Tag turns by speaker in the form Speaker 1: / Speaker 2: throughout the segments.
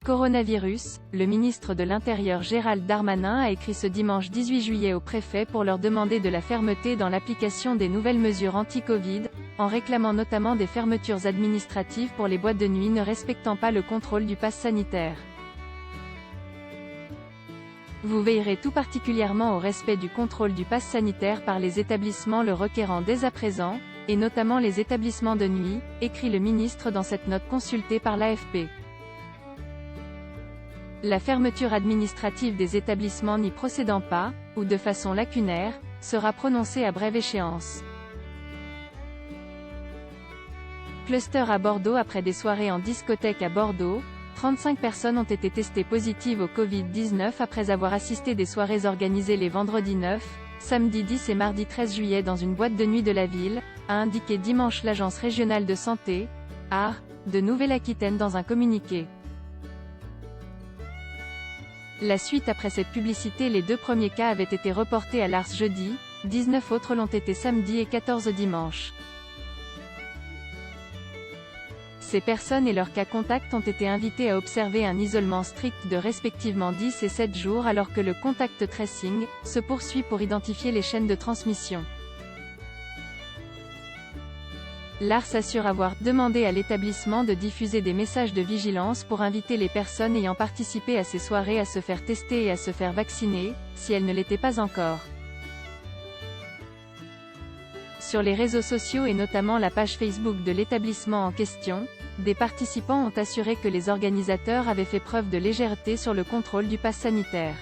Speaker 1: Coronavirus, le ministre de l'Intérieur Gérald Darmanin a écrit ce dimanche 18 juillet aux préfets pour leur demander de la fermeté dans l'application des nouvelles mesures anti-Covid, en réclamant notamment des fermetures administratives pour les boîtes de nuit ne respectant pas le contrôle du pass sanitaire. Vous veillerez tout particulièrement au respect du contrôle du pass sanitaire par les établissements le requérant dès à présent, et notamment les établissements de nuit, écrit le ministre dans cette note consultée par l'AFP. La fermeture administrative des établissements n'y procédant pas, ou de façon lacunaire, sera prononcée à brève échéance. Cluster à Bordeaux. Après des soirées en discothèque à Bordeaux, 35 personnes ont été testées positives au Covid-19 après avoir assisté des soirées organisées les vendredis 9, samedi 10 et mardi 13 juillet dans une boîte de nuit de la ville, a indiqué dimanche l'Agence régionale de santé, ARS, de Nouvelle-Aquitaine dans un communiqué. La suite après cette publicité, les 2 premiers cas avaient été reportés à l'ARS jeudi, 19 autres l'ont été samedi et 14 dimanche. Ces personnes et leurs cas contacts ont été invités à observer un isolement strict de respectivement 10 et 7 jours alors que le contact tracing se poursuit pour identifier les chaînes de transmission. L'ARS assure avoir demandé à l'établissement de diffuser des messages de vigilance pour inviter les personnes ayant participé à ces soirées à se faire tester et à se faire vacciner, si elles ne l'étaient pas encore. Sur les réseaux sociaux et notamment la page Facebook de l'établissement en question, des participants ont assuré que les organisateurs avaient fait preuve de légèreté sur le contrôle du pass sanitaire.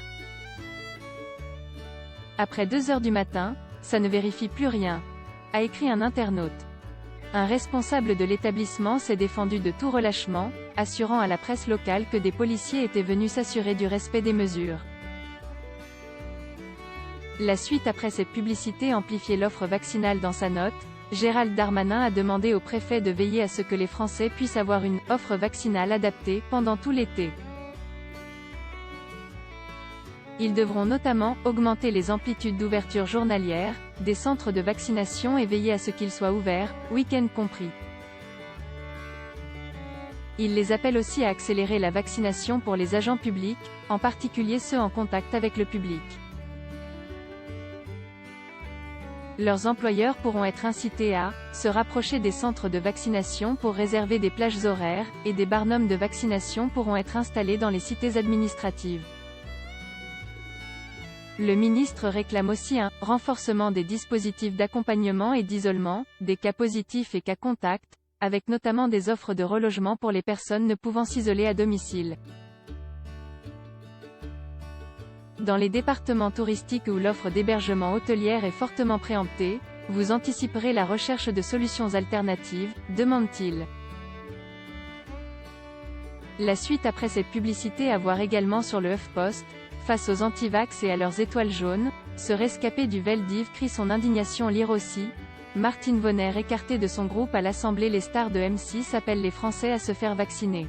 Speaker 1: Après 2 heures du matin, ça ne vérifie plus rien, a écrit un internaute. Un responsable de l'établissement s'est défendu de tout relâchement, assurant à la presse locale que des policiers étaient venus s'assurer du respect des mesures. La suite après cette publicité amplifiait l'offre vaccinale dans sa note. Gérald Darmanin a demandé au préfet de veiller à ce que les Français puissent avoir une offre vaccinale adaptée pendant tout l'été. Ils devront notamment augmenter les amplitudes d'ouverture journalière des centres de vaccination et veiller à ce qu'ils soient ouverts, week-end compris. Il les appelle aussi à accélérer la vaccination pour les agents publics, en particulier ceux en contact avec le public. Leurs employeurs pourront être incités à se rapprocher des centres de vaccination pour réserver des plages horaires, et des barnums de vaccination pourront être installés dans les cités administratives. Le ministre réclame aussi un renforcement des dispositifs d'accompagnement et d'isolement des cas positifs et cas contacts, avec notamment des offres de relogement pour les personnes ne pouvant s'isoler à domicile. Dans les départements touristiques où l'offre d'hébergement hôtelière est fortement préemptée, vous anticiperez la recherche de solutions alternatives, demande-t-il. La suite après cette publicité à voir également sur le HuffPost. Face aux antivax et à leurs étoiles jaunes, ce rescapé du Veldiv crie son indignation. Lire aussi. Martine Vonner écartée de son groupe à l'Assemblée. Les stars de M6 appellent les Français à se faire vacciner.